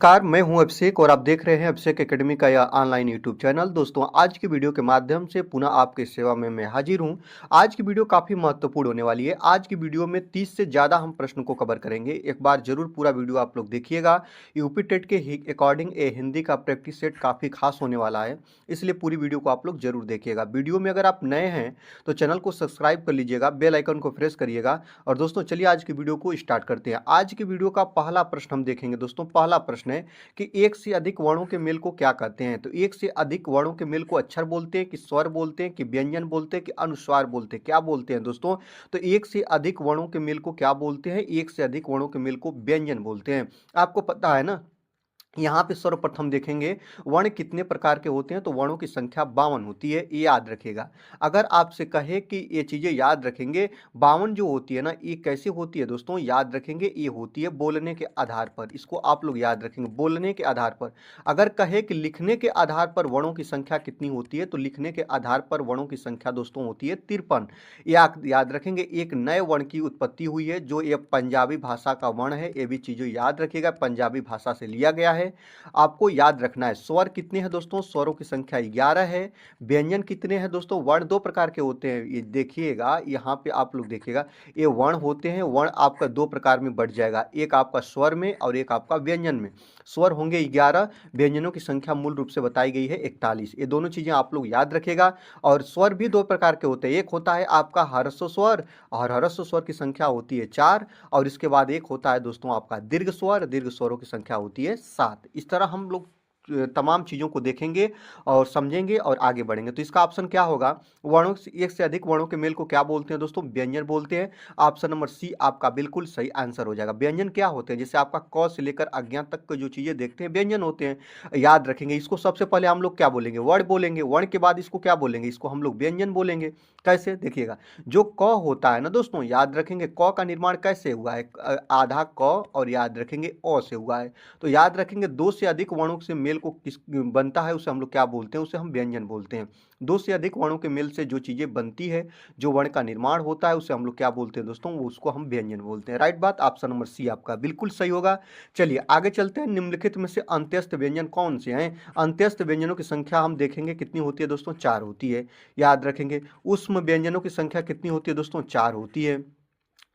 Car मैं हूं अभिषेक और आप देख रहे हैं अभिषेक एकेडमी का यह ऑनलाइन यूट्यूब चैनल। दोस्तों, आज की वीडियो के माध्यम से पुनः आपकी सेवा में मैं हाजिर हूं। आज की वीडियो काफ़ी महत्वपूर्ण होने वाली है। आज की वीडियो में 30 से ज़्यादा हम प्रश्न को कवर करेंगे। एक बार जरूर पूरा वीडियो आप लोग देखिएगा। यूपी टेट के अकॉर्डिंग ए हिंदी का प्रैक्टिस सेट काफ़ी खास होने वाला है, इसलिए पूरी वीडियो को आप लोग जरूर देखिएगा। वीडियो में अगर आप नए हैं तो चैनल को सब्सक्राइब कर लीजिएगा, बेल आइकन को प्रेस करिएगा। और दोस्तों, चलिए आज की वीडियो को स्टार्ट करते हैं। आज की वीडियो का पहला प्रश्न हम देखेंगे। दोस्तों, पहला प्रश्न है कि एक से अधिक वर्णों के मेल को क्या कहते हैं। तो एक से अधिक वर्णों के मेल को अक्षर बोलते हैं कि स्वर बोलते हैं कि व्यंजन बोलते हैं कि अनुस्वार बोलते हैं, क्या बोलते हैं दोस्तों? तो एक से अधिक वर्णों के मेल को क्या बोलते हैं? एक से अधिक वर्णों के मेल को व्यंजन बोलते हैं। आपको पता है ना, यहाँ पे सर्वप्रथम देखेंगे वर्ण कितने प्रकार के होते हैं। तो वर्णों की संख्या 52 होती है, ये याद रखिएगा। अगर आपसे कहे कि ये चीजें याद रखेंगे, 52 जो होती है ना, ये कैसे होती है दोस्तों? याद रखेंगे, ये होती है बोलने के आधार पर। इसको आप लोग याद रखेंगे, बोलने के आधार पर। अगर कहे कि लिखने के आधार पर वर्णों की संख्या कितनी होती है, तो लिखने के आधार पर वर्णों की संख्या दोस्तों होती है 53। याद रखेंगे, एक नए वर्ण की उत्पत्ति हुई है जो ये पंजाबी भाषा का वर्ण है। ये भी चीजें याद रखिएगा, पंजाबी भाषा से लिया गया है। आपको याद रखना है स्वर कितने हैं दोस्तों? स्वरों की संख्या 11 है। व्यंजन कितने हैं दोस्तों? वर्ण दो प्रकार के होते हैं, ये देखिएगा, यहाँ पे आप लोग देखिएगा, ये वर्ण होते हैं। वर्ण आपका दो प्रकार में बढ़ जाएगा, एक आपका स्वर में और एक आपका व्यंजन में। स्वर होंगे 11, व्यंजनों की संख्या मूल रूप से बताई गई है 41। ये दोनों चीजें आप लोग याद रखेगा। और स्वर भी दो प्रकार के होते हैं, एक होता है आपका ह्रस्व स्वर, और ह्रस्व स्वर की संख्या होती है 4। और इसके बाद एक होता है दोस्तों आपका दीर्घ स्वर, दीर्घ स्वरों की संख्या होती है 7। इस तरह हम लोग तमाम चीज़ों को देखेंगे और समझेंगे और आगे बढ़ेंगे। तो इसका ऑप्शन क्या होगा? वर्णों से एक से अधिक वर्णों के मेल को क्या बोलते हैं दोस्तों? व्यंजन बोलते हैं। ऑप्शन नंबर सी आपका बिल्कुल सही आंसर हो जाएगा। व्यंजन क्या होते हैं? जैसे आपका क से लेकर अज्ञा तक के जो चीजें देखते हैं व्यंजन होते हैं। याद रखेंगे, इसको सबसे पहले हम लोग क्या बोलेंगे? वर्ण बोलेंगे। वर्ण के बाद इसको क्या बोलेंगे? इसको हम लोग व्यंजन बोलेंगे। कैसे? देखिएगा, जो क होता है ना दोस्तों, याद रखेंगे क का निर्माण कैसे हुआ है? आधा क, और याद रखेंगे अ से हुआ है। तो याद रखेंगे, दो से अधिक वर्णों से मेल को किस बनता है उसे हम लोग क्या बोलते हैं? उसे हम व्यंजन बोलते हैं। दो से अधिक वर्णों के मेल से जो चीजें बनती है, जो वर्ण का निर्माण होता है, उसे हम लोग क्या बोलते हैं दोस्तों? उसको हम व्यंजन बोलते हैं। राइट बात, ऑप्शन नंबर सी आपका बिल्कुल सही होगा। चलिए आगे चलते हैं। निम्नलिखित में से अंत्यस्थ व्यंजन कौन से हैं? अंत्यस्थ व्यंजनों की संख्या हम देखेंगे कितनी होती है दोस्तों? 4 होती है। याद रखेंगे, उष्म व्यंजनों की संख्या कितनी होती है दोस्तों? 4 होती है।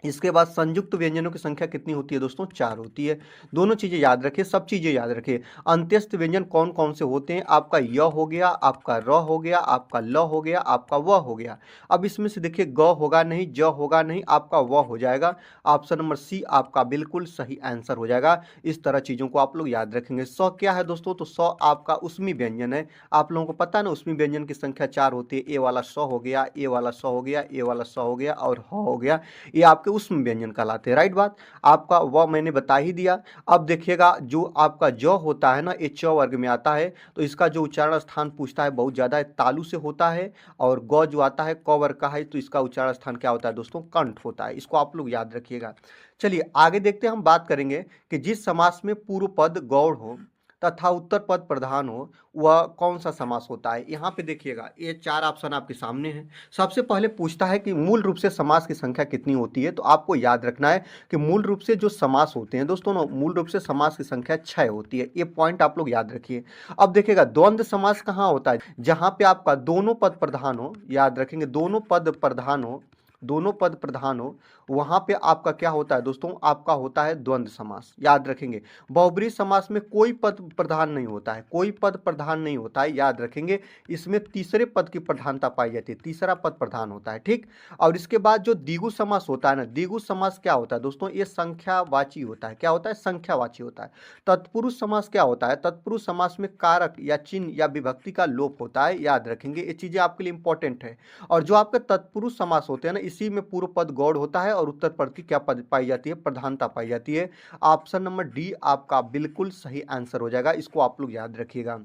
इसके बाद संयुक्त व्यंजनों की संख्या कितनी होती है दोस्तों? 4 होती है। दोनों चीजें याद रखिए, सब चीजें याद रखिए। अंत्यस्थ व्यंजन कौन कौन से होते हैं? आपका य हो गया, आपका र हो गया, आपका ल हो गया, आपका व हो गया। अब इसमें से देखिए, ग होगा नहीं, ज होगा नहीं, आपका व हो जाएगा। ऑप्शन नंबर सी आपका बिल्कुल सही आंसर हो जाएगा। इस तरह चीजों को आप लोग याद रखेंगे। स क्या है दोस्तों? तो स आपका उसमी व्यंजन है। आप लोगों को पता है ना, उसमी व्यंजन की संख्या 4 होती है। ए वाला स हो गया, ए वाला स हो गया, ए वाला स हो गया और ह हो गया। ये आपके उष्म व्यंजन कहलाते हैं। राइट बात, आपका व मैंने बता ही दिया। अब देखिएगा, जो आपका ज होता है ना, ये च वर्ग में आता है। तो इसका जो उच्चारण स्थान पूछता है बहुत ज्यादा है, तालु से होता है। और ग जो आता है क वर्ग का है, तो इसका उच्चारण स्थान क्या होता है दोस्तों? कंठ होता है। इसको आप लोग याद रखिएगा। चलिए आगे देखते हैं। हम बात करेंगे कि जिस समास में पूर्व पद गौड़ हो तथा उत्तर पद प्रधान हो, वह कौन सा समास होता है? यहाँ पे देखिएगा, ये 4 ऑप्शन आपके सामने हैं। सबसे पहले पूछता है कि मूल रूप से समास की संख्या कितनी होती है। तो आपको याद रखना है कि मूल रूप से जो समास होते हैं दोस्तों ना, मूल रूप से समास की संख्या 6 होती है। ये पॉइंट आप लोग याद रखिए। अब देखिएगा, द्वंद्व समास कहाँ होता है? जहां पे आपका दोनों पद प्रधान हो। याद रखेंगे, दोनों पद प्रधान हो, दोनों पद प्रधान हो, वहां पे आपका क्या होता है दोस्तों? आपका होता है द्वंद्व समास। याद रखेंगे, बहुब्रीहि समास में कोई पद प्रधान नहीं होता है, कोई पद प्रधान नहीं होता है। याद रखेंगे, इसमें तीसरे पद की प्रधानता पाई जाती है, तीसरा पद प्रधान होता है। ठीक। और इसके बाद जो द्विगु समास होता है ना, द्विगु समास क्या होता है दोस्तों? ये संख्यावाची होता है। क्या होता है? संख्यावाची होता है। तत्पुरुष समास क्या होता है? तत्पुरुष समास में कारक या चिन्ह या विभक्ति का लोप होता है। याद रखेंगे, ये चीजें आपके लिए इंपॉर्टेंट है। और जो आपके तत्पुरुष समास होते हैं ना, इसी में पूर्व पद गौड़ होता है और उत्तर पद की क्या पद पाई जाती है? प्रधानता पाई जाती है। ऑप्शन नंबर डी आपका बिल्कुल सही आंसर हो जाएगा। इसको आप लोग याद रखिएगा।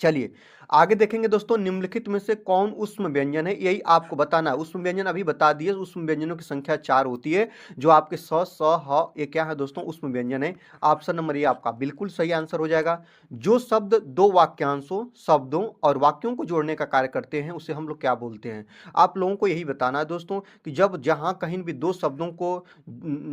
चलिए आगे देखेंगे दोस्तों, निम्नलिखित में से कौन ऊष्म व्यंजन है, यही आपको बताना है। ऊष्म व्यंजन अभी बता दिए, ऊष्म व्यंजनों की संख्या 4 होती है, जो आपके ह ये क्या है दोस्तों, ऊष्म व्यंजन है। ऑप्शन नंबर ए आपका बिल्कुल सही आंसर हो जाएगा। जो शब्द दो वाक्यांशों, शब्दों और वाक्यों को जोड़ने का कार्य करते हैं उसे हम लोग क्या बोलते हैं। आप लोगों को यही बताना है दोस्तों कि जब जहां कहीं भी दो शब्दों को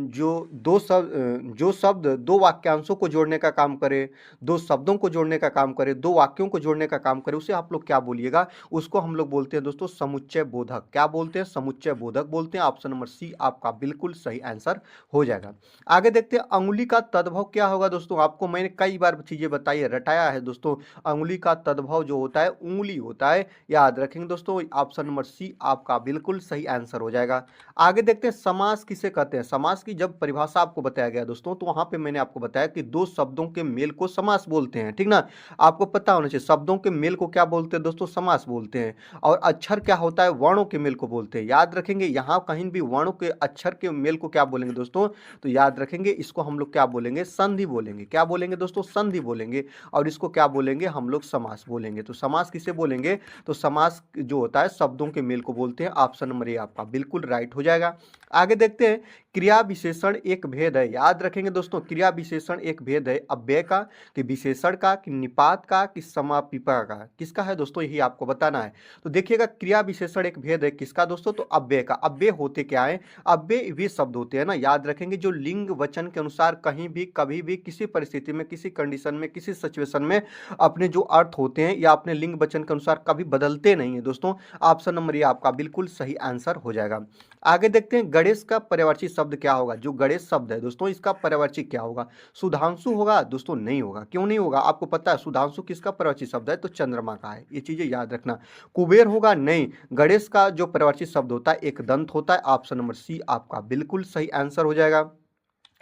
जो शब्द दो वाक्यांशों को जोड़ने का काम करे, दो शब्दों को जोड़ने का काम करे, दो वाक्यों को जोड़ने का काम करे, उसे आप लोग क्या बोलिएगा, उसको हम लोग बोलते हैं दोस्तों समुच्चय बोधक। क्या बोलते हैं, समुच्चय बोधक बोलते हैं। ऑप्शन नंबर सी आपका बिल्कुल सही आंसर हो जाएगा। आगे देखते हैं, अंगुली का तद्भव क्या होगा दोस्तों। आपको मैंने कई बार चीजें बताई है, रटाया है दोस्तों। अंगुली का तद्भव जो होता है उंगली होता है, याद रखेंगे दोस्तों। ऑप्शन नंबर सी आपका बिल्कुल सही आंसर हो जाएगा। आगे देखते हैं, समास किसे कहते हैं। समास की जब परिभाषा आपको बताया गया दोस्तों, तो वहां पे मैंने आपको बताया कि दो शब्दों के मेल को समास बोलते हैं, ठीक ना। आपको पता होना चाहिए शब्दों के मेल को क्या बोलते हैं दोस्तों, समास बोलते हैं। और अक्षर क्या होता है, वर्णों के मेल को बोलते हैं। याद रखेंगे, यहाँ कहीं भी वर्णों के अक्षर के मेल को क्या बोलेंगे दोस्तों, तो याद रखेंगे इसको हम लोग क्या बोलेंगे, संधि बोलेंगे। क्या बोलेंगे दोस्तों, संधि बोलेंगे। और इसको क्या बोलेंगे, हम लोग समास बोलेंगे। तो समास किसे बोलेंगे, तो समास जो होता है शब्दों के मेल को बोलते हैं। ऑप्शन नंबर ए आपका बिल्कुल राइट हो जाएगा। आगे देखते हैं, क्रिया विशेषण एक भेद है। याद रखेंगे दोस्तों, क्रिया विशेषण एक भेद है, अव्यय का, कि विशेषण का, कि निपात का, कि समापीपा का, किसका है दोस्तों, यही आपको बताना है। तो देखिएगा, क्रिया विशेषण एक भेद है किसका दोस्तों, तो अव्यय का। अव्यय होते क्या है, अव्यय वे शब्द होते हैं ना, याद रखेंगे, जो लिंग वचन के अनुसार कहीं भी कभी भी किसी परिस्थिति में, किसी कंडीशन में, किसी सिचुएशन में अपने जो अर्थ होते हैं या अपने लिंग वचन के अनुसार कभी बदलते नहीं है दोस्तों। ऑप्शन नंबर ये आपका बिल्कुल सही आंसर हो जाएगा। आगे देखते हैं, गणेश का पर्यायवाची शब्द क्या होगा। जो गणेश शब्द है दोस्तों, इसका पर्यायवाची क्या होगा। सुधांशु होगा दोस्तों, नहीं होगा। क्यों नहीं होगा, आपको पता है सुधांशु किसका पर्यायवाची शब्द है, तो चंद्रमा का है। ये चीजें याद रखना। कुबेर होगा, नहीं। गणेश का जो पर्यायवाची शब्द होता है एक दंत होता है। ऑप्शन नंबर सी आपका बिल्कुल सही आंसर हो जाएगा।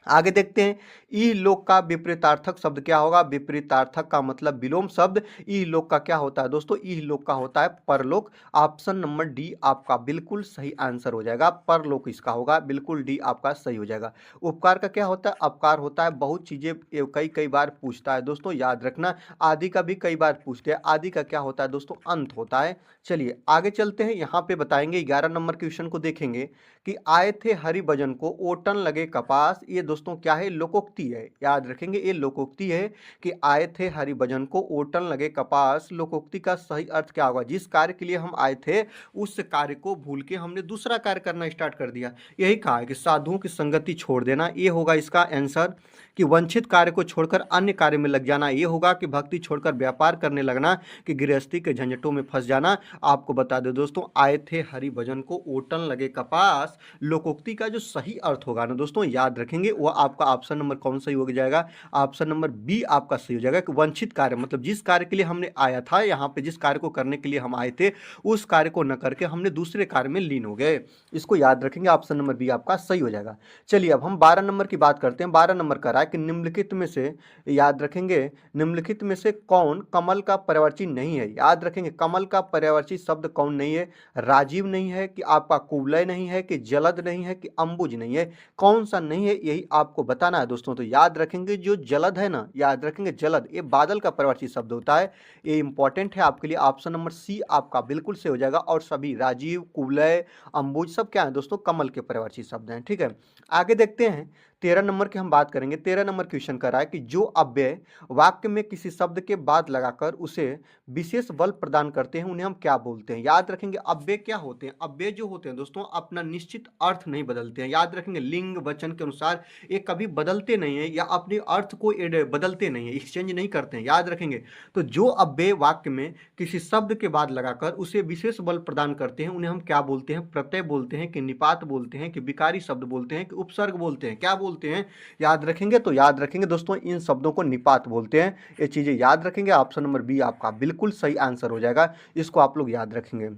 आगे देखते हैं, ई लोक का विपरीतार्थक शब्द क्या होगा। विपरीतार्थक का मतलब विलोम शब्द। ई लोक का क्या होता है दोस्तों, ई लोक का होता है परलोक। ऑप्शन नंबर डी आपका बिल्कुल सही आंसर हो जाएगा। परलोक इसका होगा, बिल्कुल डी आपका सही हो जाएगा। उपकार का क्या होता है, अपकार होता है। बहुत चीजें कई कई बार पूछता है दोस्तों, याद रखना। आदि का भी कई बार पूछते हैं, आदि का क्या होता है दोस्तों, अंत होता है। चलिए आगे चलते हैं, यहाँ पे बताएंगे 11 नंबर क्वेश्चन को देखेंगे कि आए थे हरि भजन को ओटन लगे कपास। ये दोस्तों क्या है, लोकोक्ति है। याद रखेंगे, ये लोकोक्ति है कि आए थे हरि भजन को ओटन लगे कपास। लोकोक्ति का सही अर्थ क्या होगा, जिस कार्य के लिए हम आए थे उस कार्य को भूल के हमने दूसरा कार्य करना स्टार्ट कर दिया। यही कहा है कि साधुओं की संगति छोड़ देना, ये होगा इसका आंसर। कि वंचित कार्य को छोड़कर अन्य कार्य में लग जाना, ये होगा। कि भक्ति छोड़कर व्यापार करने लगना, कि गृहस्थी के झंझटों में फंस जाना। आपको बता दे दोस्तों, आए थे हरि भजन को ओटन लगे कपास, लोकोक्ति का जो सही अर्थ होगा ना दोस्तों, याद रखेंगे, वो आपका ऑप्शन नंबर कौन सही हो जाएगा, ऑप्शन नंबर बी आपका सही हो जाएगा। कि वंचित कार्य मतलब जिस कार्य के लिए हमने आया था, यहाँ पे जिस कार्य को करने के लिए हम आए थे उस कार्य को न करके हमने दूसरे कार्य में लीन हो गए। इसको याद रखेंगे, ऑप्शन नंबर बी आपका सही हो जाएगा। चलिए अब हम 12 नंबर की बात करते हैं। 12 नंबर का रहा है कि निम्नलिखित में से, याद रखेंगे, निम्नलिखित में से कौन कमल का पर्यायवाची नहीं है। याद रखेंगे, कमल का पर्यायवाची शब्द कौन नहीं है। राजीव नहीं है, कि आपका कुवलय नहीं है, कि जलद नहीं है, कि अंबुज नहीं है। कौन सा नहीं है, यही आपको बताना है दोस्तों। तो याद रखेंगे, जो जलद है ना, याद रखेंगे जलद, ये बादल का पर्यायवाची शब्द होता है। ये इंपॉर्टेंट है आपके लिए। ऑप्शन नंबर सी आपका बिल्कुल से हो जाएगा। और सभी राजीव, कुवलय, अंबुज सब क्या है दोस्तों, कमल के पर्यायवाची शब्द हैं, ठीक है। आगे देखते हैं, 13 नंबर की हम बात करेंगे। 13 नंबर क्वेश्चन कर रहा है कि जो अव्यय वाक्य में किसी शब्द के बाद लगाकर उसे विशेष बल प्रदान करते हैं उन्हें हम क्या बोलते हैं। याद रखेंगे, अव्यय क्या होते हैं, अव्यय जो होते हैं दोस्तों अपना निश्चित अर्थ नहीं बदलते हैं। याद रखेंगे, लिंग वचन के अनुसार ये कभी बदलते नहीं है, या अपने अर्थ को बदलते नहीं है, एक्सचेंज नहीं करते हैं। याद रखेंगे, तो जो अव्यय वाक्य में किसी शब्द के बाद लगाकर उसे विशेष बल प्रदान करते हैं उन्हें हम क्या बोलते हैं, प्रत्यय बोलते हैं, कि निपात बोलते हैं, कि विकारी शब्द बोलते हैं, कि उपसर्ग बोलते हैं, क्या बोलते हैं। याद रखेंगे, तो याद रखेंगे दोस्तों, इन शब्दों को निपात बोलते हैं। ये चीजें याद रखेंगे। ऑप्शन नंबर बी आपका बिल्कुल सही आंसर हो जाएगा, इसको आप लोग याद रखेंगे।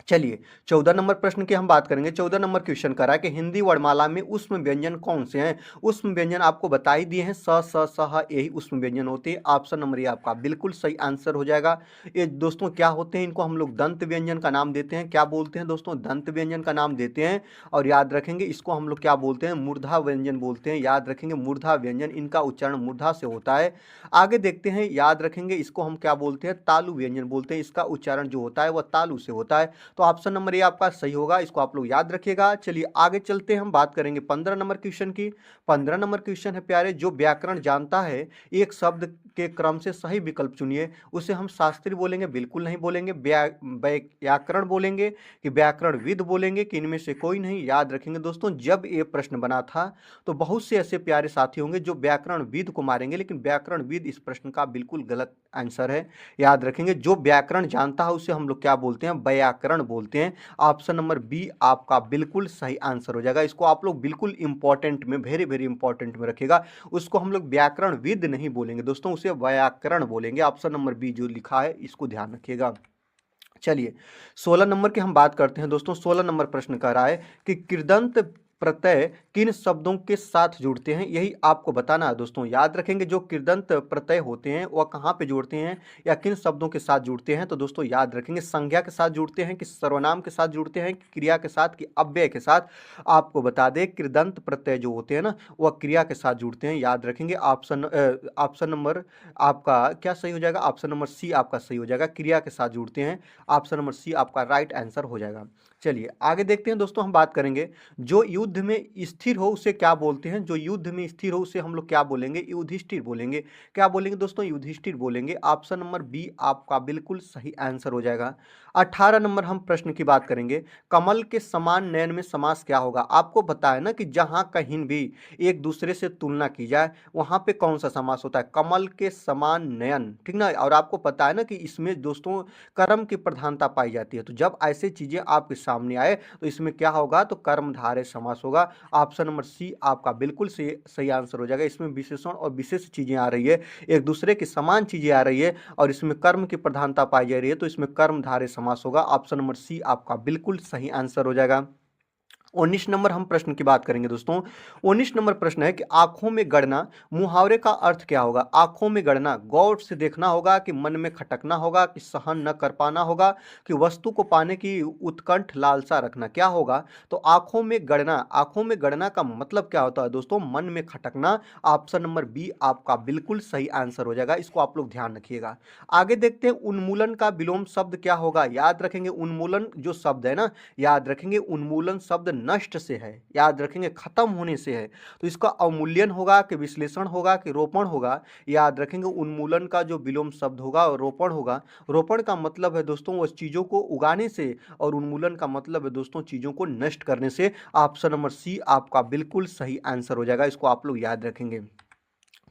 चलिए 14 नंबर प्रश्न की हम बात करेंगे। 14 नंबर क्वेश्चन करा है कि हिंदी वर्णमाला में ऊष्म व्यंजन कौन से हैं। ऊष्म व्यंजन आपको बता ही दिए हैं, स स सह यही ऊष्म व्यंजन होते हैं। ऑप्शन नंबर ये आपका बिल्कुल सही आंसर हो जाएगा। ये दोस्तों क्या होते हैं, इनको हम लोग दंत व्यंजन का नाम देते हैं। क्या बोलते हैं दोस्तों, दंत व्यंजन का नाम देते हैं। और याद रखेंगे इसको हम लोग क्या बोलते हैं, मूर्धा व्यंजन बोलते हैं। याद रखेंगे मूर्धा व्यंजन, इनका उच्चारण मूर्धा से होता है। आगे देखते हैं, याद रखेंगे इसको हम क्या बोलते हैं, तालु व्यंजन बोलते हैं। इसका उच्चारण जो होता है वह तालु से होता है। तो ऑप्शन नंबर ये आपका सही होगा, इसको आप लोग याद रखिएगा। चलिए आगे चलते हैं, हम बात करेंगे 15 नंबर क्वेश्चन की। 15 नंबर क्वेश्चन है प्यारे, जो व्याकरण जानता है एक शब्द के क्रम से सही विकल्प चुनिए, उसे हम शास्त्री बोलेंगे, बिल्कुल नहीं बोलेंगे। व्याकरण बोलेंगे कि व्याकरणविद बोलेंगे, कि इनमें से कोई नहीं। याद रखेंगे दोस्तों, जब ये प्रश्न बना था तो बहुत से ऐसे प्यारे साथी होंगे जो व्याकरणविद को मारेंगे, लेकिन व्याकरणविद इस प्रश्न का बिल्कुल गलत आंसर है। याद रखेंगे, जो व्याकरण जानता है उसे हम लोग क्या बोलते हैं, व्याकरण बोलते हैं। ऑप्शन नंबर बी आपका बिल्कुल सही आंसर हो जाएगा। इसको आप लोग बिल्कुल इंपॉर्टेंट में, वेरी वेरी इंपॉर्टेंट में रखिएगा। उसको हम लोग व्याकरणविद नहीं बोलेंगे दोस्तों, उसे व्याकरण बोलेंगे। ऑप्शन नंबर बी जो लिखा है इसको ध्यान रखिएगा। चलिए 16 नंबर की हम बात करते हैं दोस्तों। 16 नंबर प्रश्न कह रहा है कि कृदंत प्रत्यय किन शब्दों के साथ जुड़ते हैं, यही आपको बताना है दोस्तों। याद रखेंगे, जो कृदंत प्रत्यय होते हैं वह कहाँ पे जुड़ते हैं या किन शब्दों के साथ जुड़ते हैं। तो दोस्तों याद रखेंगे, संज्ञा के साथ जुड़ते हैं, कि सर्वनाम के साथ जुड़ते हैं, कि क्रिया के साथ, कि अव्यय के साथ। आपको बता दें, कृदंत प्रत्यय जो होते हैं ना वह क्रिया के साथ जुड़ते हैं। याद रखेंगे, ऑप्शन नंबर आपका क्या सही हो जाएगा, ऑप्शन नंबर सी आपका सही हो जाएगा, क्रिया के साथ जुड़ते हैं। ऑप्शन नंबर सी आपका राइट आंसर हो जाएगा। चलिए आगे देखते हैं दोस्तों, हम बात करेंगे, जो युद्ध में स्थिर हो उसे क्या बोलते हैं। जो युद्ध में स्थिर हो उसे हम लोग क्या बोलेंगे, युधिष्ठिर बोलेंगे। क्या बोलेंगे दोस्तों, युधिष्ठिर बोलेंगे। ऑप्शन नंबर बी आपका बिल्कुल सही आंसर हो जाएगा। 18 नंबर हम प्रश्न की बात करेंगे, कमल के समान नयन में समास क्या होगा। आपको बताया ना कि जहां कहीं भी एक दूसरे से तुलना की जाए वहां पे कौन सा समास होता है, कमल के समान नयन, ठीक ना। और आपको पता है ना कि इसमें दोस्तों कर्म की प्रधानता पाई जाती है। तो जब ऐसी चीजें आपके सामने आए तो इसमें क्या होगा, तो कर्मधारय समास होगा। ऑप्शन नंबर सी आपका बिल्कुल सही आंसर हो जाएगा। इसमें विशेषण और विशेष चीजें आ रही है, एक दूसरे की समान चीजें आ रही है और इसमें कर्म की प्रधानता पाई जा रही है, तो इसमें कर्मधारय समास होगा। ऑप्शन नंबर सी आपका बिल्कुल सही आंसर हो जाएगा। 19 नंबर हम प्रश्न की बात करेंगे दोस्तों। 19 नंबर प्रश्न है कि आंखों में गड़ना, मुहावरे का अर्थ क्या होगा। आंखों में गड़ना, गौर से देखना होगा, कि मन में खटकना होगा, कि सहन न कर पाना होगा, कि वस्तु को पाने की उत्कंठ लालसा रखना, क्या होगा। तो आंखों में गड़ना, आंखों में गड़ना का मतलब क्या होता है दोस्तों, मन में खटकना। ऑप्शन नंबर बी आपका बिल्कुल सही आंसर हो जाएगा, इसको आप लोग ध्यान रखिएगा। आगे देखते हैं, उन्मूलन का विलोम शब्द क्या होगा। याद रखेंगे, उन्मूलन जो शब्द है ना, याद रखेंगे उन्मूलन शब्द नष्ट से है, याद रखेंगे खत्म होने से है। तो इसका अवमूल्यन होगा, कि विश्लेषण होगा, कि रोपण होगा। याद रखेंगे, उन्मूलन का जो विलोम शब्द होगा और रोपण होगा। रोपण का मतलब है दोस्तों उस चीजों को उगाने से, और उन्मूलन का मतलब है दोस्तों चीजों को नष्ट करने से। ऑप्शन नंबर सी आपका बिल्कुल सही आंसर हो जाएगा, इसको आप लोग याद रखेंगे।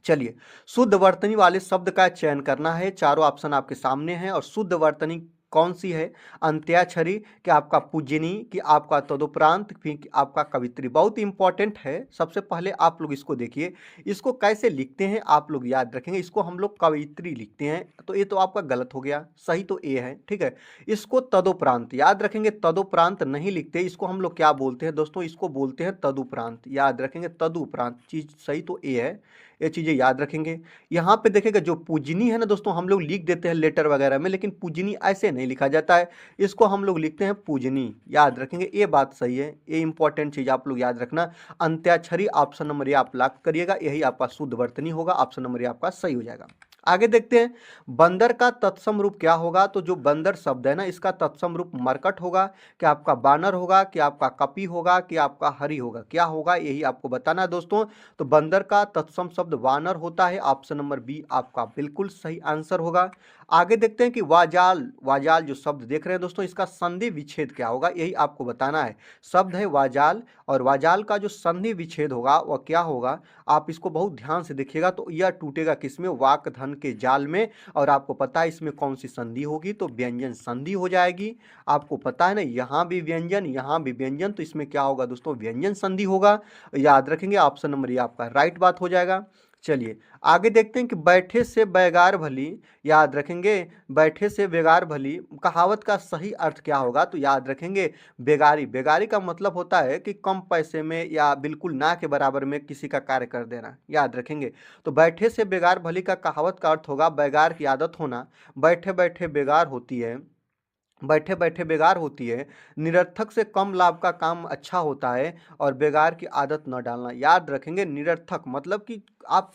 चलिए, शुद्ध वर्तनी वाले शब्द का चयन करना है। चारों ऑप्शन आपके सामने हैं, और शुद्ध वर्तनी कौन सी है, अंत्याक्षरी, कि आपका पूजनी, कि आपका तदुपरांत, फिर कि आपका कवित्री। बहुत इंपॉर्टेंट है। सबसे पहले आप लोग इसको देखिए, इसको कैसे लिखते हैं आप लोग याद रखेंगे। इसको हम लोग कवित्री लिखते हैं, तो ये तो आपका गलत हो गया, सही तो ए है, ठीक है। इसको तदुपरांत याद रखेंगे, तदुपरांत नहीं लिखते, इसको हम लोग क्या बोलते हैं दोस्तों, इसको बोलते हैं तदुपरांत। याद रखेंगे, तदुपरांत चीज सही तो ए है, ये चीजें याद रखेंगे। यहाँ पे देखेगा, जो पूजनी है ना दोस्तों, हम लोग लिख देते हैं लेटर वगैरह में, लेकिन पूजनी ऐसे नहीं लिखा जाता है, इसको हम लोग लिखते हैं पूजनी। याद रखेंगे, ये बात सही है, ये इंपॉर्टेंट चीज आप लोग याद रखना। अंत्याक्षरी ऑप्शन नंबर ये आप लॉक करिएगा, यही आपका शुद्ध वर्तनी होगा। ऑप्शन नंबर ये आपका सही हो जाएगा। आगे देखते हैं, बंदर का तत्सम रूप क्या होगा। तो जो बंदर शब्द है ना, इसका तत्सम रूप मरकट होगा, कि आपका बानर होगा, कि आपका कपि होगा, कि आपका हरि होगा, क्या होगा, यही आपको बताना है दोस्तों। तो बंदर का तत्सम शब्द वानर होता है। ऑप्शन नंबर बी आपका बिल्कुल सही आंसर होगा। आगे देखते हैं कि वाजाल, वाजाल जो शब्द देख रहे हैं दोस्तों, इसका संधि विच्छेद क्या होगा, यही आपको बताना है। शब्द है वाजाल, और वाजाल का जो संधि विच्छेद होगा वह क्या होगा, आप इसको बहुत ध्यान से देखिएगा। तो यह टूटेगा किसमें, वाक धन के जाल में। और आपको पता है इसमें कौन सी संधि होगी, तो व्यंजन संधि हो जाएगी। आपको पता है ना, यहाँ भी व्यंजन, यहाँ भी व्यंजन, तो इसमें क्या होगा दोस्तों, व्यंजन संधि होगा। याद रखेंगे, ऑप्शन नंबर ये आपका राइट बात हो जाएगा। चलिए आगे देखते हैं कि बैठे से बैगार भली, याद रखेंगे, बैठे से बेगार भली कहावत का सही अर्थ क्या होगा? तो याद रखेंगे बेगारी। बेगारी का मतलब होता है कि कम पैसे में या बिल्कुल ना के बराबर में किसी का कार्य कर देना, याद रखेंगे। तो बैठे से बेगार भली का कहावत का अर्थ होगा बेगार की आदत होना, बैठे बैठे बेगार होती है, बैठे बैठे बेगार होती है, निरर्थक से कम लाभ का काम अच्छा होता है, और बेगार की आदत न डालना। याद रखेंगे निरर्थक मतलब कि आप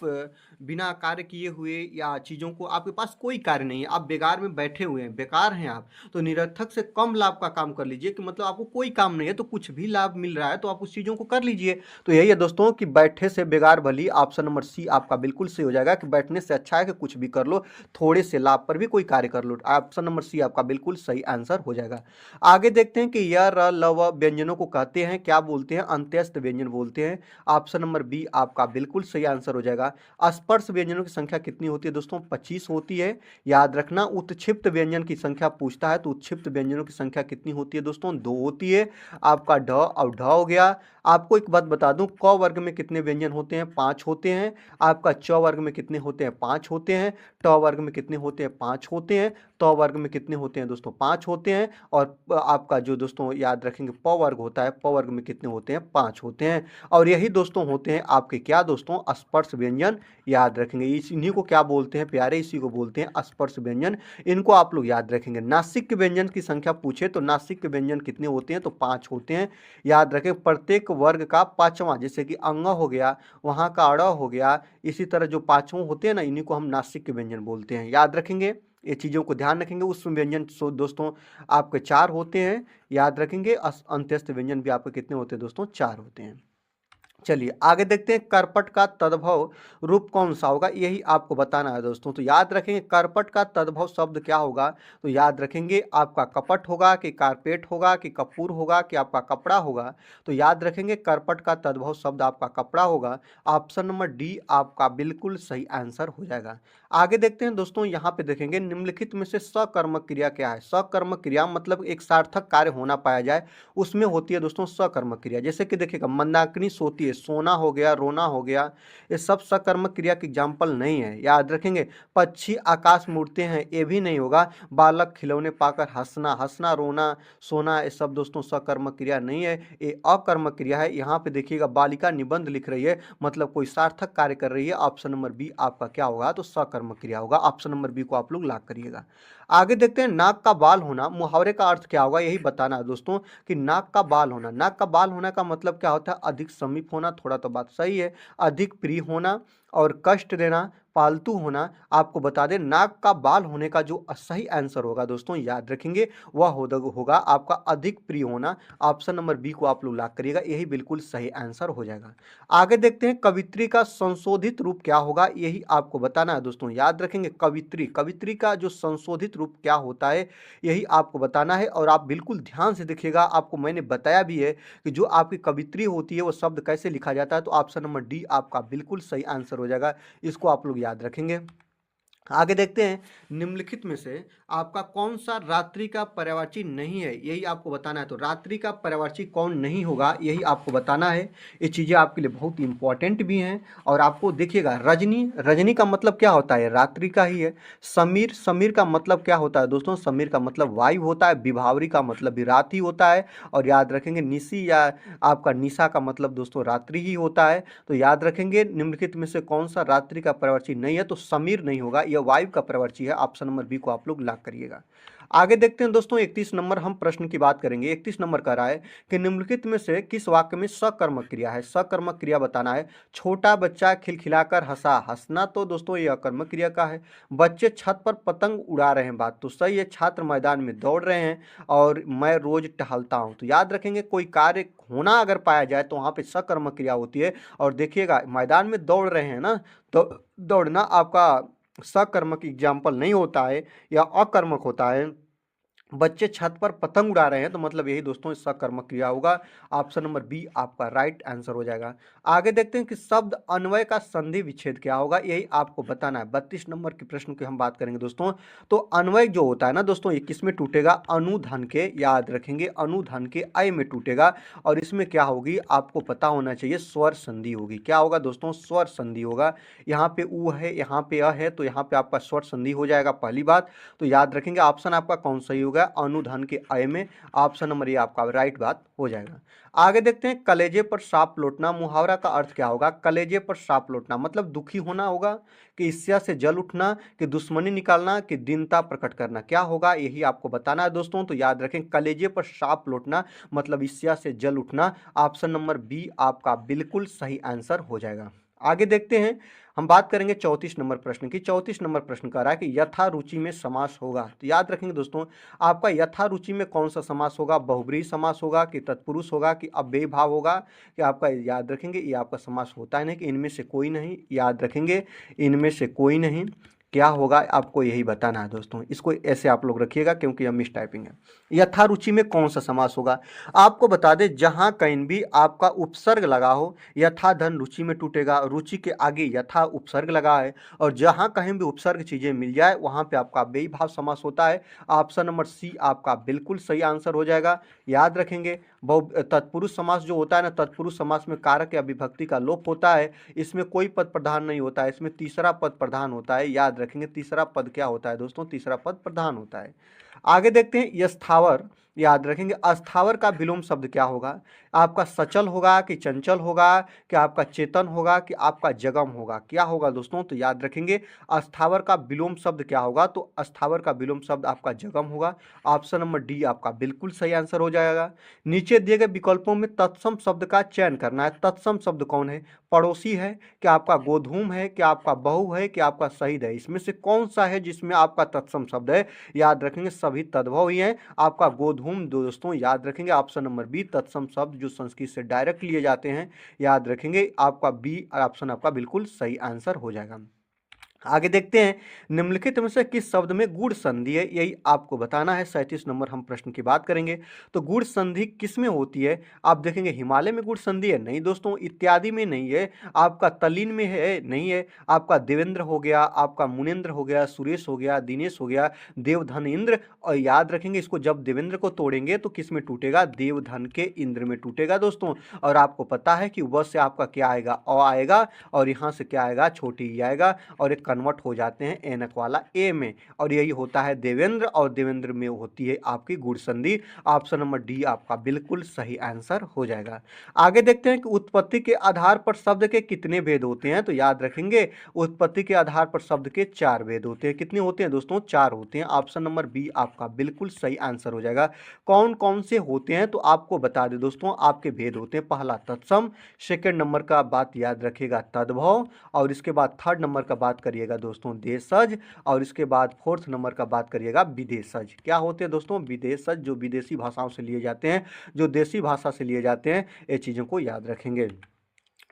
बिना कार्य किए हुए या चीज़ों को, आपके पास कोई कार्य नहीं है, आप बेगार में बैठे हुए हैं, बेकार हैं आप, तो निरर्थक से कम लाभ का काम कर लीजिए, कि मतलब आपको कोई काम नहीं है तो कुछ भी लाभ मिल रहा है तो आप उस चीज़ों को कर लीजिए। तो यही है दोस्तों कि बैठे से बेगार भली, ऑप्शन नंबर सी आपका बिल्कुल सही हो जाएगा, कि बैठने से अच्छा है कि कुछ भी कर लो, थोड़े से लाभ पर भी कोई कार्य कर लो। ऑप्शन नंबर सी आपका बिल्कुल सही आंसर हो जाएगा। आगे देखते हैं कि य र ल व व्यंजनों को कहते हैं, क्या बोलते हैं? अंत्यस्थ व्यंजन बोलते हैं। ऑप्शन नंबर बी आपका बिल्कुल सही आंसर हो जाएगा। स्पर्श व्यंजनों की संख्या कितनी होती है दोस्तों? 25 होती है। याद रखना उत्क्षिप्त व्यंजन की संख्या पूछता है, तो उत्क्षिप्त व्यंजनों की संख्या कितनी होती है दोस्तों? 2 होती है। आपका ढ और ढ हो गया। आपको एक बात बता दूं, क वर्ग में कितने व्यंजन होते हैं? 5 होते हैं। आपका च वर्ग में कितने होते हैं? 5 होते हैं। ट वर्ग में कितने होते हैं? 5 होते हैं। त वर्ग में कितने होते हैं दोस्तों? 5 होते हैं। और आपका जो दोस्तों याद रखेंगे प वर्ग होता है, प वर्ग में कितने होते हैं? 5 होते हैं। और यही दोस्तों होते हैं आपके क्या दोस्तों? स्पर्श व्यंजन। याद रखेंगे इन्हीं को क्या बोलते हैं प्यारे? इसी को बोलते हैं स्पर्श व्यंजन। इनको आप लोग याद रखेंगे। नासिक के व्यंजन की संख्या पूछे तो नासिक के व्यंजन कितने होते हैं? तो 5 होते हैं। याद रखें प्रत्येक वर्ग का पांचवा, जैसे कि अंग हो गया, वहां का अड़ हो गया, इसी तरह जो पांचवों होते हैं ना, इन्हीं को हम नासिक के व्यंजन बोलते हैं। याद रखेंगे, ये चीज़ों को ध्यान रखेंगे। उस व्यंजन दोस्तों आपके 4 होते हैं। याद रखेंगे अंत्यस्थ व्यंजन भी आपके कितने होते हैं दोस्तों? 4 होते हैं। चलिए आगे देखते हैं करपट का तद्भव रूप कौन सा होगा, यही आपको बताना है दोस्तों। तो याद रखेंगे करपट का तद्भव शब्द क्या होगा? तो याद रखेंगे आपका कपट होगा, कि कारपेट होगा, कि कपूर होगा, कि आपका कपड़ा होगा? तो याद रखेंगे करपट का तद्भव शब्द आपका कपड़ा होगा। ऑप्शन नंबर डी आपका बिल्कुल सही आंसर हो जाएगा। आगे देखते हैं दोस्तों, यहाँ पे देखेंगे निम्नलिखित में से सकर्मक क्रिया क्या है? सकर्मक क्रिया मतलब एक सार्थक कार्य होना पाया जाए, उसमें होती है दोस्तों सकर्मक क्रिया। जैसे कि देखिएगा मंदाकिनी सोती है, सोना हो गया, रोना हो गया, ये सब सकर्मक क्रिया की एग्जाम्पल नहीं है। याद रखेंगे पक्षी आकाश में उड़ते हैं, ये भी नहीं होगा। बालक खिलौने पाकर हंसना, हंसना रोना सोना, ये सब दोस्तों सकर्मक क्रिया नहीं है, ये अकर्मक क्रिया है। यहाँ पे देखिएगा बालिका निबंध लिख रही है, मतलब कोई सार्थक कार्य कर रही है। ऑप्शन नंबर बी आपका क्या होगा? तो सकर्मक क्रिया होगा। ऑप्शन नंबर बी को आप लोग लॉक करिएगा। आगे देखते हैं नाक का बाल होना, मुहावरे का अर्थ क्या होगा, यही बताना है दोस्तों। कि नाक का बाल होना, नाक का बाल होना का मतलब क्या होता है? अधिक समीप होना, थोड़ा तो बात सही है। अधिक प्रिय होना और कष्ट देना, पालतू होना। आपको बता दें नाक का बाल होने का जो सही आंसर होगा दोस्तों, याद रखेंगे वह होगा आपका अधिक प्रिय होना। ऑप्शन नंबर बी को आप लोग लॉक करिएगा, यही बिल्कुल सही आंसर हो जाएगा। आगे देखते हैं कवित्री का संशोधित रूप क्या होगा, यही आपको बताना है दोस्तों। याद रखेंगे कवित्री, कवित्री का जो संशोधित रूप क्या होता है, यही आपको बताना है। और आप बिल्कुल ध्यान से देखिएगा, आपको मैंने बताया भी है कि जो आपकी कवित्री होती है वो शब्द कैसे लिखा जाता है। तो ऑप्शन नंबर डी आपका बिल्कुल सही आंसर हो जाएगा, इसको आप लोग याद रखेंगे। आगे देखते हैं निम्नलिखित में से आपका कौन सा रात्रि का पर्यायवाची नहीं है, यही आपको बताना है। तो रात्रि का पर्यायवाची कौन नहीं होगा, यही आपको बताना है। ये चीज़ें आपके लिए बहुत इंपॉर्टेंट भी हैं। और आपको देखिएगा रजनी, रजनी का मतलब क्या होता है? रात्रि का ही है। समीर, समीर का मतलब क्या होता है दोस्तों? समीर का मतलब वायु होता है। विभावरी का मतलब भी रात ही होता है। और याद रखेंगे निशी या आपका निशा का मतलब दोस्तों रात्रि ही होता है। तो याद रखेंगे निम्नलिखित में से कौन सा रात्रि का पर्यायवाची नहीं है? तो समीर नहीं होगा, यह वायु का पर्यायवाची है। ऑप्शन नंबर बी को आप लोग लॉक करिएगा। आगे देखते हैं दोस्तों 31 नंबर हम प्रश्न की बात करेंगे। 31 नंबर का रहा है कि निम्नलिखित में से किस वाक्य में सकर्मक क्रिया है? सकर्मक क्रिया बताना है। छोटा बच्चा खिलखिलाकर हंसा, हंसना तो दोस्तों ये अकर्मक क्रिया का है। बच्चे छत पर पतंग उड़ा रहे हैं, बात तो सही है। छात्र मैदान में दौड़ रहे हैं और मैं रोज टहलता हूं। तो याद रखेंगे कोई कार्य होना अगर पाया जाए तो वहां पे सकर्मक क्रिया होती है। और देखिएगा मैदान में दौड़ रहे हैं ना, तो दौड़ना आपका सकर्मक एग्जाम्पल नहीं होता है या अकर्मक होता है। बच्चे छत पर पतंग उड़ा रहे हैं, तो मतलब यही दोस्तों इसका कर्मक क्रिया होगा। ऑप्शन नंबर बी आपका राइट आंसर हो जाएगा। आगे देखते हैं कि शब्द अन्वय का संधि विच्छेद क्या होगा, यही आपको बताना है। 32 नंबर के प्रश्न की हम बात करेंगे दोस्तों। तो अन्वय जो होता है ना दोस्तों, ये किस में टूटेगा, अनुधन के, याद रखेंगे अनुधन के अय में टूटेगा। और इसमें क्या होगी आपको पता होना चाहिए, स्वर संधि होगी। क्या होगा दोस्तों, स्वर संधि होगा। यहाँ पे उ है, यहाँ पे अ है, तो यहाँ पे आपका स्वर संधि हो जाएगा पहली बात। तो याद रखेंगे ऑप्शन आपका कौन सही होगा, अनुधन के अय में। ऑप्शन नंबर ये आपका राइट बात हो जाएगा। आगे देखते हैं, कलेजे पर सांप लौटना, मुहावरा का अर्थ क्या होगा। कलेजे पर सांप लौटना मतलब दुखी होना होगा, कि ईर्ष्या से जल उठना, कि दुश्मनी निकालना, कि दीनता प्रकट करना, क्या होगा यही आपको बताना है दोस्तों। तो याद रखें, कलेजे पर सांप लौटना मतलब ईर्ष्या से जल उठना। ऑप्शन नंबर बी आपका बिल्कुल सही आंसर हो जाएगा। आगे देखते हैं, हम बात करेंगे 34 नंबर प्रश्न की। 34 नंबर प्रश्न कह रहा है कि यथा रुचि में समास होगा। तो याद रखेंगे दोस्तों, आपका यथा रुचि में कौन सा समास होगा, बहुब्रीहि समास होगा, कि तत्पुरुष होगा, कि अव्ययी भाव होगा, कि आपका याद रखेंगे ये आपका समास होता है नहीं, कि इनमें से कोई नहीं। याद रखेंगे इनमें से कोई नहीं, क्या होगा आपको यही बताना है दोस्तों। इसको ऐसे आप लोग रखिएगा क्योंकि यह मिस टाइपिंग है। यथा रुचि में कौन सा समास होगा, आपको बता दें जहां कहीं भी आपका उपसर्ग लगा हो, यथा धन रुचि में टूटेगा। रुचि के आगे यथा उपसर्ग लगा है, और जहां कहीं भी उपसर्ग चीजें मिल जाए वहां पे आपका अव्ययी भाव समास होता है। ऑप्शन नंबर सी आपका बिल्कुल सही आंसर हो जाएगा। याद रखेंगे, बहु तत्पुरुष समास जो होता है ना, तत्पुरुष समास में कारक या विभक्ति का लोप होता है। इसमें कोई पद प्रधान नहीं होता है, इसमें तीसरा पद प्रधान होता है। याद रखेंगे तीसरा पद क्या होता है दोस्तों, तीसरा पद प्रधान होता है। आगे देखते हैं, यस्थावर, याद रखेंगे अस्थावर का विलोम शब्द क्या होगा, आपका सचल होगा, कि चंचल होगा, कि आपका चेतन होगा, कि आपका जगम होगा, क्या होगा दोस्तों। तो याद रखेंगे अस्थावर का विलोम शब्द क्या होगा, तो अस्थावर का विलोम शब्द आपका जगम होगा। ऑप्शन नंबर डी आपका बिल्कुल सही आंसर हो जाएगा। नीचे दिए गए विकल्पों में तत्सम शब्द का चयन करना है। तत्सम शब्द कौन है, पड़ोसी है, क्या आपका गोधूम है, क्या आपका बहु है, क्या आपका शहीद है, इसमें से कौन सा है जिसमें आपका तत्सम शब्द है। याद रखेंगे सभी तद्भव ही हैं। आपका गोधूम दोस्तों, याद रखेंगे ऑप्शन नंबर बी तत्सम शब्द जो संस्कृत से डायरेक्ट लिए जाते हैं। याद रखेंगे आपका बी ऑप्शन आपका बिल्कुल सही आंसर हो जाएगा। आगे देखते हैं, निम्नलिखित में से किस शब्द में गुण संधि है, यही आपको बताना है। 37 नंबर हम प्रश्न की बात करेंगे। तो गुण संधि किस में होती है, आप देखेंगे हिमालय में गुण संधि है नहीं दोस्तों, इत्यादि में नहीं है, आपका तल्लीन में है नहीं है, आपका देवेंद्र हो गया, आपका मुनेन्द्र हो गया, सुरेश हो गया, दिनेश हो गया, देवधन इंद्र। और याद रखेंगे इसको जब देवेंद्र को तोड़ेंगे तो किस में टूटेगा, देवधन के इंद्र में टूटेगा दोस्तों। और आपको पता है कि व से आपका क्या आएगा, अ आएगा, और यहाँ से क्या आएगा, छोटी ई आएगा, और एक कन्वर्ट हो जाते हैं एनक वाला ए में, और यही होता है देवेंद्र, और देवेंद्र में होती है आपकी गुण संधि। ऑप्शन नंबर डी आपका बिल्कुल सही आंसर हो जाएगा। आगे देखते हैं कि उत्पत्ति के आधार पर शब्द के कितने भेद होते हैं। तो याद रखेंगे उत्पत्ति के आधार पर शब्द के 4 भेद होते हैं। कितने होते हैं दोस्तों, 4 होते हैं। ऑप्शन नंबर बी आपका बिल्कुल सही आंसर हो जाएगा। कौन कौन से होते हैं तो आपको बता दें दोस्तों, आपके भेद होते हैं, पहला तत्सम, सेकेंड नंबर का बात याद रखिएगा तद्भव, और इसके बाद थर्ड नंबर का बात करिएगा दोस्तों देशज, और इसके बाद फोर्थ नंबर का बात करिएगा विदेशज। क्या होते हैं दोस्तों, विदेशज जो विदेशी भाषाओं से लिए जाते हैं, जो देसी भाषा से लिए जाते हैं, ये चीज़ों को याद रखेंगे।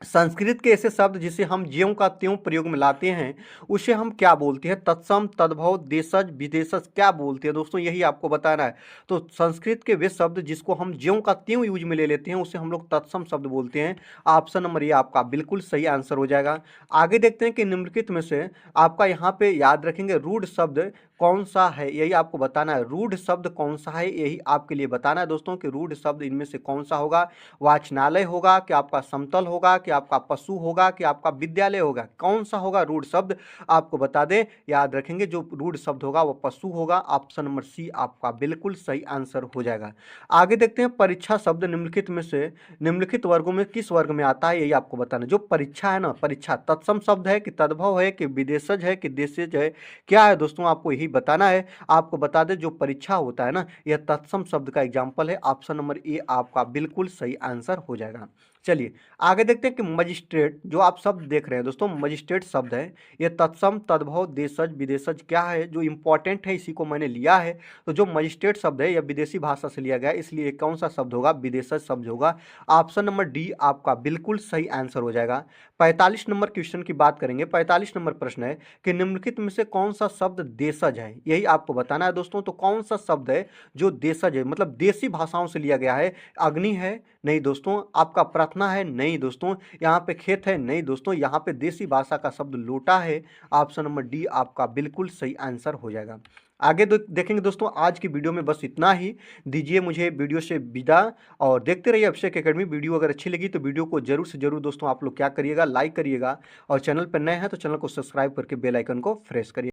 संस्कृत के ऐसे शब्द जिसे हम ज्यों का त्यों प्रयोग में लाते हैं उसे हम क्या बोलते हैं, तत्सम, तद्भव, देशज, विदेशज, क्या बोलते हैं दोस्तों, यही आपको बताना है। तो संस्कृत के वे शब्द जिसको हम ज्यों का त्यों यूज में ले लेते हैं उसे हम लोग तत्सम शब्द बोलते हैं। ऑप्शन नंबर ये आपका बिल्कुल सही आंसर हो जाएगा। आगे देखते हैं कि निम्नलिखित में से आपका यहाँ पे याद रखेंगे रूढ़ शब्द कौन सा है, यही आपको बताना है। रूढ़ शब्द कौन सा है यही आपके लिए बताना है दोस्तों, कि रूढ़ शब्द इनमें से कौन सा होगा। वाचनालय होगा, कि आपका समतल होगा, कि आपका पशु होगा, कि आपका विद्यालय होगा, कौन सा होगा रूढ़ शब्द, आपको बता दें। याद रखेंगे जो रूढ़ शब्द होगा वो पशु होगा। ऑप्शन नंबर सी आपका बिल्कुल सही आंसर हो जाएगा। आगे देखते हैं, परीक्षा शब्द निम्नलिखित में से निम्नलिखित वर्गों में किस वर्ग में आता है, यही आपको बताना है। जो परीक्षा है ना, परीक्षा तत्सम शब्द है, कि तद्भव है, कि विदेशज है, कि देशज है, क्या है दोस्तों आपको यही बताना है। आपको बता दें जो परीक्षा होता है ना, यह तत्सम शब्द का एग्जाम्पल है। ऑप्शन नंबर ए आपका बिल्कुल सही आंसर हो जाएगा। चलिए आगे देखते हैं कि मजिस्ट्रेट जो आप शब्द देख रहे हैं दोस्तों, मजिस्ट्रेट शब्द है, ये तत्सम तद्भव देशज विदेशज क्या है जो इंपॉर्टेंट है, इसी को मैंने लिया है। तो जो मजिस्ट्रेट शब्द है यह विदेशी भाषा से लिया गया है, इसलिए कौन सा शब्द होगा, विदेशज शब्द होगा। ऑप्शन नंबर डी आपका बिल्कुल सही आंसर हो जाएगा। 45 नंबर क्वेश्चन की बात करेंगे। 45 नंबर प्रश्न है कि निम्नलिखित में से कौन सा शब्द देशज है, यही आपको बताना है दोस्तों। तो कौन सा शब्द है जो देशज है, मतलब देसी भाषाओं से लिया गया है। अग्नि है, नहीं दोस्तों। आपका प्रार्थना है, नहीं दोस्तों। यहाँ पे खेत है, नहीं दोस्तों। यहाँ पे देसी भाषा का शब्द लोटा है। ऑप्शन नंबर डी आपका बिल्कुल सही आंसर हो जाएगा। आगे देखेंगे दोस्तों, आज की वीडियो में बस इतना ही। दीजिए मुझे वीडियो से विदा और देखते रहिए अभिषेक एकेडमी। वीडियो अगर अच्छी लगी तो वीडियो को जरूर से जरूर दोस्तों आप लोग क्या करिएगा, लाइक करिएगा, और चैनल पर नए हैं तो चैनल को सब्सक्राइब करके बेल आइकन को प्रेस करिए।